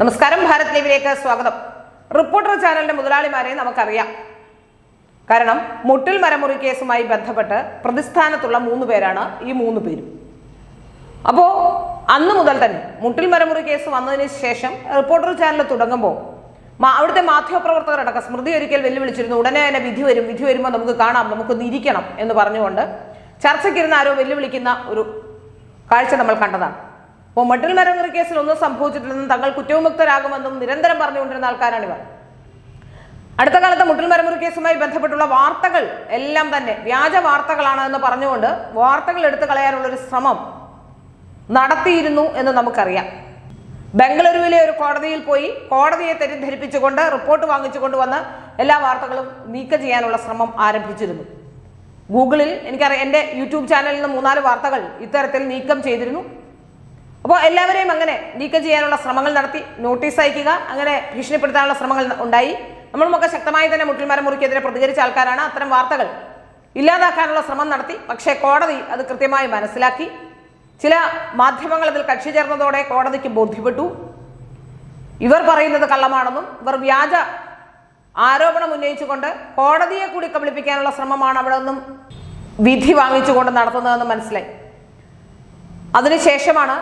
നമസ്കാരം, ഭാരത് ലൈവിലേക്ക് സ്വാഗതം. റിപ്പോർട്ടർ ചാനലിന്റെ മുതലാളിമാരെ നമുക്കറിയാം. കാരണം മുട്ടിൽ മരമുറി കേസുമായി ബന്ധപ്പെട്ട് പ്രതിസ്ഥാനത്തുള്ള 3 പേരാണ് ഈ 3 പേരും. അപ്പോൾ അന്ന് മുതൽ തന്നെ മുട്ടിൽ മരമുറി കേസ് വന്നതിന് ശേഷം റിപ്പോർട്ടർ ചാനൽ തുടങ്ങുമ്പോൾ അവിടുത്തെ മാധ്യമപ്രവർത്തകരടക്കം സ്മൃതി ഒരിക്കൽ വെല്ലുവിളിച്ചിരുന്നു. ഉടനെ തന്നെ വിധി വരുമ്പോൾ നമുക്ക് കാണാം, നമുക്കൊന്ന് ഇരിക്കണം എന്ന് പറഞ്ഞുകൊണ്ട് ചർച്ചയ്ക്കിരുന്ന് ആരോ വെല്ലുവിളിക്കുന്ന ഒരു കാഴ്ച നമ്മൾ കണ്ടതാണ്. അപ്പോൾ മുട്ടിൽ മരമുറി കേസിൽ ഒന്നും സംഭവിച്ചിട്ടില്ലെന്നും തങ്ങൾ കുറ്റവിമുക്തരാകുമെന്നും നിരന്തരം പറഞ്ഞുകൊണ്ടിരുന്ന ആൾക്കാരാണിവർ. അടുത്ത കാലത്ത് മുട്ടിൽ മരമുറി കേസുമായി ബന്ധപ്പെട്ടുള്ള വാർത്തകൾ എല്ലാം തന്നെ വ്യാജ വാർത്തകളാണ് എന്ന് പറഞ്ഞുകൊണ്ട് വാർത്തകൾ എടുത്തു കളയാനുള്ളൊരു ശ്രമം നടത്തിയിരുന്നു എന്ന് നമുക്കറിയാം. ബംഗളൂരുവിലെ ഒരു കോടതിയിൽ പോയി കോടതിയെ തെറ്റിദ്ധരിപ്പിച്ചുകൊണ്ട് റിപ്പോർട്ട് വാങ്ങിച്ചുകൊണ്ട് വന്ന് എല്ലാ വാർത്തകളും നീക്കം ചെയ്യാനുള്ള ശ്രമം ആരംഭിച്ചിരുന്നു. ഗൂഗിളിൽ എനിക്കറിയാം, എൻ്റെ യൂട്യൂബ് ചാനലിൽ നിന്ന് 3-4 വാർത്തകൾ ഇത്തരത്തിൽ നീക്കം ചെയ്തിരുന്നു. അപ്പോൾ എല്ലാവരെയും അങ്ങനെ നീക്കം ചെയ്യാനുള്ള ശ്രമങ്ങൾ നടത്തി, നോട്ടീസ് അയക്കുക, അങ്ങനെ ഭീഷണിപ്പെടുത്താനുള്ള ശ്രമങ്ങൾ ഉണ്ടായി. നമ്മളുമൊക്കെ ശക്തമായി തന്നെ മുട്ടിൽ മരമുറിക്കെതിരെ പ്രതികരിച്ച ആൾക്കാരാണ്. അത്തരം വാർത്തകൾ ഇല്ലാതാക്കാനുള്ള ശ്രമം നടത്തി. പക്ഷേ കോടതി അത് കൃത്യമായി മനസ്സിലാക്കി. ചില മാധ്യമങ്ങൾ അതിൽ കക്ഷി ചേർന്നതോടെ കോടതിക്ക് ബോധ്യപ്പെട്ടു ഇവർ പറയുന്നത് കള്ളമാണെന്നും ഇവർ വ്യാജ ആരോപണം ഉന്നയിച്ചുകൊണ്ട് കോടതിയെ കൂടി കബളിപ്പിക്കാനുള്ള ശ്രമമാണ് അവിടെ നിന്നും വിധി വാങ്ങിച്ചുകൊണ്ട് നടത്തുന്നതെന്ന് മനസ്സിലായി. അതിനുശേഷമാണ്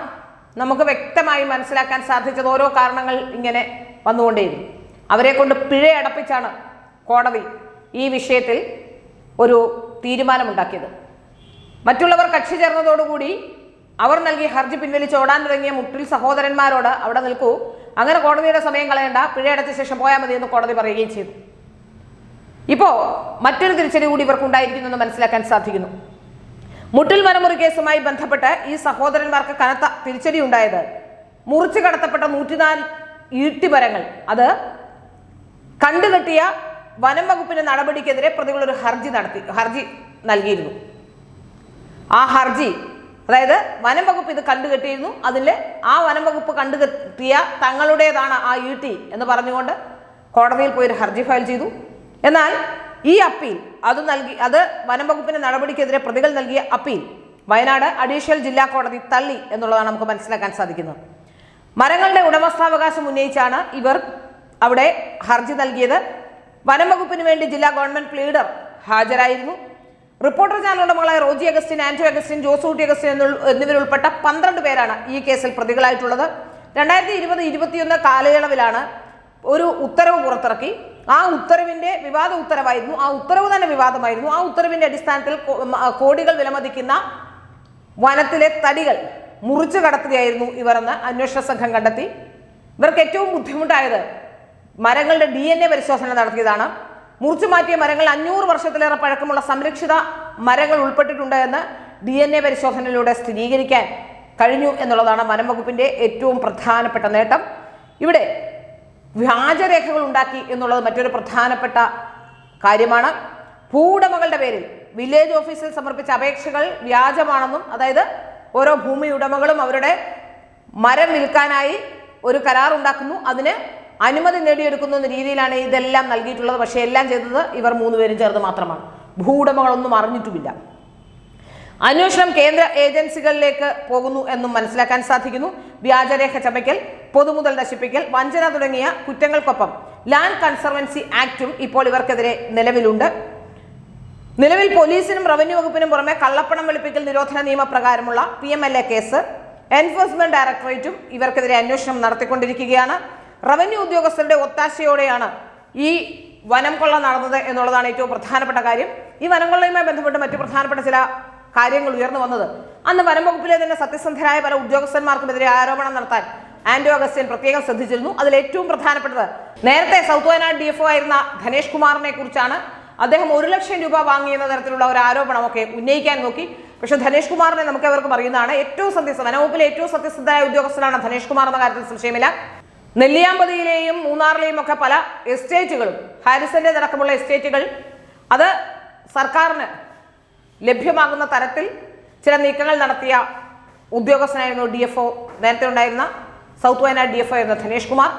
നമുക്ക് വ്യക്തമായി മനസ്സിലാക്കാൻ സാധിച്ചത് ഓരോ കാരണങ്ങൾ ഇങ്ങനെ വന്നുകൊണ്ടേയിരുന്നു. അവരെ കൊണ്ട് പിഴയടപ്പിച്ചാണ് കോടതി ഈ വിഷയത്തിൽ ഒരു തീരുമാനമുണ്ടാക്കിയത്. മറ്റുള്ളവർ കക്ഷി ചേർന്നതോടുകൂടി അവർ നൽകിയ ഹർജി പിൻവലിച്ച് ഓടാൻ തുടങ്ങിയ മുട്ടിൽ സഹോദരന്മാരോട് അവിടെ നിൽക്കൂ, അങ്ങനെ കോടതിയുടെ സമയം കളയണ്ട, പിഴയടച്ച ശേഷം പോയാൽ മതി എന്ന് കോടതി പറയുകയും ചെയ്തു. ഇപ്പോൾ മറ്റൊരു തിരിച്ചടി കൂടി ഇവർക്കുണ്ടായിരിക്കുന്നെന്ന് മനസ്സിലാക്കാൻ സാധിക്കുന്നു. മുട്ടിൽ മരമുറി കേസുമായി ബന്ധപ്പെട്ട് ഈ സഹോദരന്മാർക്ക് കനത്ത തിരിച്ചടി ഉണ്ടായത് മുറിച്ചു കടത്തപ്പെട്ട 104 ഈട്ടിമരങ്ങൾ അത് കണ്ടുകെട്ടിയ വനം വകുപ്പിന്റെ നടപടിക്കെതിരെ പ്രതികൾ ഒരു ഹർജി നൽകിയിരുന്നു. ആ ഹർജി, അതായത് വനം വകുപ്പ് ഇത് കണ്ടുകെട്ടിയിരുന്നു, അതിൽ ആ വനം വകുപ്പ് കണ്ടുകെട്ടിയ തങ്ങളുടേതാണ് ആ ഈട്ടി എന്ന് പറഞ്ഞുകൊണ്ട് കോടതിയിൽ പോയി ഒരു ഹർജി ഫയൽ ചെയ്തു. എന്നാൽ ഈ അപ്പീൽ അത് വനം വകുപ്പിന്റെ നടപടിക്കെതിരെ പ്രതികൾ നൽകിയ അപ്പീൽ വയനാട് അഡീഷണൽ ജില്ലാ കോടതി തള്ളി എന്നുള്ളതാണ് നമുക്ക് മനസ്സിലാക്കാൻ സാധിക്കുന്നത്. മരങ്ങളുടെ ഉടമസ്ഥാവകാശം ഉന്നയിച്ചാണ് ഇവർ അവിടെ ഹർജി നൽകിയത്. വനം വകുപ്പിന് വേണ്ടി ജില്ലാ ഗവൺമെന്റ് പ്ലീഡർ ഹാജരായിരുന്നു. റിപ്പോർട്ടർ ചാനലിന്റെ മകളായ റോജി അഗസ്റ്റിൻ, ആന്റോ അഗസ്റ്റിൻ, ജോസൂട്ടി അഗസ്റ്റിൻ എന്നിവരുൾപ്പെട്ട 12 പേരാണ് ഈ കേസിൽ പ്രതികളായിട്ടുള്ളത്. 2020-21 കാലയളവിലാണ് ഒരു ഉത്തരവ് പുറത്തിറക്കി. ആ ഉത്തരവിന്റെ വിവാദ ഉത്തരവായിരുന്നു. ആ ഉത്തരവ് തന്നെ വിവാദമായിരുന്നു. ആ ഉത്തരവിന്റെ അടിസ്ഥാനത്തിൽ കോടികൾ വിലമതിക്കുന്ന വനത്തിലെ തടികൾ മുറിച്ചു കടത്തുകയായിരുന്നു ഇവരെന്ന് അന്വേഷണ സംഘം കണ്ടെത്തി. ഇവർക്ക് ഏറ്റവും ബുദ്ധിമുട്ടായത് മരങ്ങളുടെ DNA പരിശോധന നടത്തിയതാണ്. മുറിച്ചു മാറ്റിയ മരങ്ങൾ 500 വർഷത്തിലേറെ പഴക്കമുള്ള സംരക്ഷിത മരങ്ങൾ ഉൾപ്പെട്ടിട്ടുണ്ട് എന്ന് DNA പരിശോധനയിലൂടെ സ്ഥിരീകരിക്കാൻ കഴിഞ്ഞു എന്നുള്ളതാണ് വനം വകുപ്പിന്റെ ഏറ്റവും പ്രധാനപ്പെട്ട നേട്ടം. ഇവിടെ വ്യാജരേഖകൾ ഉണ്ടാക്കി എന്നുള്ളത് മറ്റൊരു പ്രധാനപ്പെട്ട കാര്യമാണ്. ഭൂവുടമകളുടെ പേരിൽ വില്ലേജ് ഓഫീസിൽ സമർപ്പിച്ച അപേക്ഷകൾ വ്യാജമാണെന്നും, അതായത് ഓരോ ഭൂമി ഉടമകളും അവരുടെ മരം വിൽക്കാനായി ഒരു കരാർ ഉണ്ടാക്കുന്നു, അതിന് അനുമതി നേടിയെടുക്കുന്ന രീതിയിലാണ് ഇതെല്ലാം നൽകിയിട്ടുള്ളത്. പക്ഷേ എല്ലാം ചെയ്തത് ഇവർ 3 പേരും ചേർന്ന് മാത്രമാണ്. ഭൂവുടമകളൊന്നും അറിഞ്ഞിട്ടുമില്ല. അന്വേഷണം കേന്ദ്ര ഏജൻസികളിലേക്ക് പോകുന്നു എന്നും മനസ്സിലാക്കാൻ സാധിക്കുന്നു. വ്യാജരേഖ ചമയ്ക്കൽ, പൊതുമുതൽ നശിപ്പിക്കൽ, വഞ്ചന തുടങ്ങിയ കുറ്റങ്ങൾക്കൊപ്പം ലാൻഡ് കൺസർവൻസി ആക്ടും ഇപ്പോൾ ഇവർക്കെതിരെ നിലവിലുണ്ട്. നിലവിൽ പോലീസിനും റവന്യൂ വകുപ്പിനും പുറമെ കള്ളപ്പണം വെളുപ്പിക്കൽ നിരോധന നിയമപ്രകാരമുള്ള PMLA കേസ് എൻഫോഴ്സ്മെന്റ് ഡയറക്ടറേറ്റും ഇവർക്കെതിരെ അന്വേഷണം നടത്തിക്കൊണ്ടിരിക്കുകയാണ്. റവന്യൂ ഉദ്യോഗസ്ഥരുടെ ഒത്താശയോടെയാണ് ഈ വനം കൊള്ള നടന്നത് എന്നുള്ളതാണ് ഏറ്റവും പ്രധാനപ്പെട്ട കാര്യം. ഈ വനം കൊള്ളയുമായി ബന്ധപ്പെട്ട് മറ്റു പ്രധാനപ്പെട്ട ചില കാര്യങ്ങൾ ഉയർന്നു വന്നത് അന്ന് വനം വകുപ്പിലെ തന്നെ സത്യസന്ധരായ പല ഉദ്യോഗസ്ഥന്മാർക്കുമെതിരെ ആരോപണം നടത്താൻ ആന്റോ അഗസ്റ്റിൻ പ്രത്യേകം ശ്രദ്ധിച്ചിരുന്നു. അതിൽ ഏറ്റവും പ്രധാനപ്പെട്ടത് നേരത്തെ സൗത്ത് വയനാട് DFO ആയിരുന്ന ധനേഷ് കുമാറിനെ കുറിച്ചാണ്. അദ്ദേഹം 1 ലക്ഷം രൂപ വാങ്ങിയെന്ന തരത്തിലുള്ള ഒരു ആരോപണമൊക്കെ ഉന്നയിക്കാൻ നോക്കി. പക്ഷെ ധനേഷ് കുമാറിനെ നമുക്ക് എവർക്കും അറിയുന്നതാണ്. വനവകുപ്പിലെ ഏറ്റവും സത്യസന്ധരായ ഉദ്യോഗസ്ഥനാണ് ധനേഷ് കുമാർ എന്ന കാര്യത്തിൽ സംശയമില്ല. നെല്ലിയാമ്പതിയിലെയും മൂന്നാറിലെയും ഒക്കെ പല എസ്റ്റേറ്റുകളും, ഹാരിസന്റെ അടക്കമുള്ള എസ്റ്റേറ്റുകൾ അത് സർക്കാരിന് ലഭ്യമാകുന്ന തരത്തിൽ ചില നീക്കങ്ങൾ നടത്തിയ ഉദ്യോഗസ്ഥനായിരുന്നു DFO, നേരത്തെ ഉണ്ടായിരുന്ന സൗത്ത് വയനാട് DFO ആയിരുന്ന ധനേഷ് കുമാർ.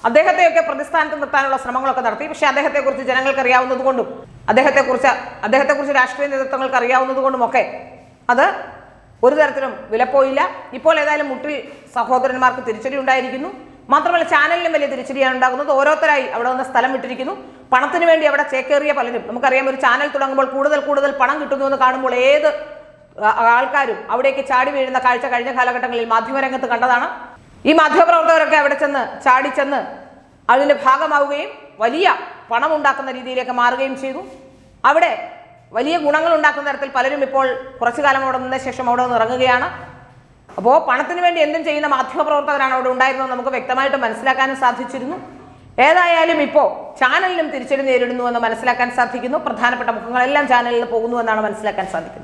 അദ്ദേഹത്തെയൊക്കെ പ്രതിസ്ഥാനത്ത് നിർത്താനുള്ള ശ്രമങ്ങളൊക്കെ നടത്തി. പക്ഷേ അദ്ദേഹത്തെക്കുറിച്ച് ജനങ്ങൾക്ക് അറിയാവുന്നതുകൊണ്ടും അദ്ദേഹത്തെക്കുറിച്ച് രാഷ്ട്രീയ നേതൃത്വങ്ങൾക്ക് അറിയാവുന്നതുകൊണ്ടുമൊക്കെ അത് ഒരു തരത്തിലും വിലപ്പോയില്ല. ഇപ്പോൾ ഏതായാലും മുട്ടിൽ സഹോദരന്മാർക്ക് തിരിച്ചടി ഉണ്ടായിരിക്കുന്നു. മാത്രമല്ല ചാനലിനും വലിയ തിരിച്ചടിയാണ് ഉണ്ടാകുന്നത്. ഓരോരുത്തരായി അവിടെ നിന്ന് സ്ഥലം വിട്ടിരിക്കുന്നു. പണത്തിന് വേണ്ടി അവിടെ ചേക്കേറിയ പലരും, നമുക്കറിയാം ഒരു ചാനൽ തുടങ്ങുമ്പോൾ കൂടുതൽ പണം കിട്ടുന്നു എന്ന് കാണുമ്പോൾ ഏത് ആൾക്കാരും അവിടേക്ക് ചാടി വീഴുന്ന കാഴ്ച കഴിഞ്ഞ കാലഘട്ടങ്ങളിൽ മാധ്യമരംഗത്ത് കണ്ടതാണ്. ഈ മാധ്യമപ്രവർത്തകരൊക്കെ അവിടെ ചാടിച്ചെന്ന് അതിൻ്റെ ഭാഗമാവുകയും വലിയ പണം ഉണ്ടാക്കുന്ന രീതിയിലേക്ക് മാറുകയും ചെയ്തു. അവിടെ വലിയ ഗുണങ്ങൾ ഉണ്ടാക്കുന്ന തരത്തിൽ പലരും ഇപ്പോൾ കുറച്ചു കാലം അവിടെ നിന്ന ശേഷം അവിടെ നിന്ന് ഇറങ്ങുകയാണ്. അപ്പോൾ പണത്തിന് വേണ്ടി എന്തും ചെയ്യുന്ന മാധ്യമപ്രവർത്തകരാണ് അവിടെ ഉണ്ടായിരുന്നത് നമുക്ക് വ്യക്തമായിട്ട് മനസ്സിലാക്കാനും സാധിച്ചിരുന്നു. ഏതായാലും ഇപ്പോൾ ചാനലിനും തിരിച്ചടി നേരിടുന്നു എന്ന് മനസ്സിലാക്കാൻ സാധിക്കുന്നു. പ്രധാനപ്പെട്ട മുഖങ്ങളെല്ലാം ചാനലിൽ പോകുന്നു എന്നാണ് മനസ്സിലാക്കാൻ സാധിക്കുന്നത്.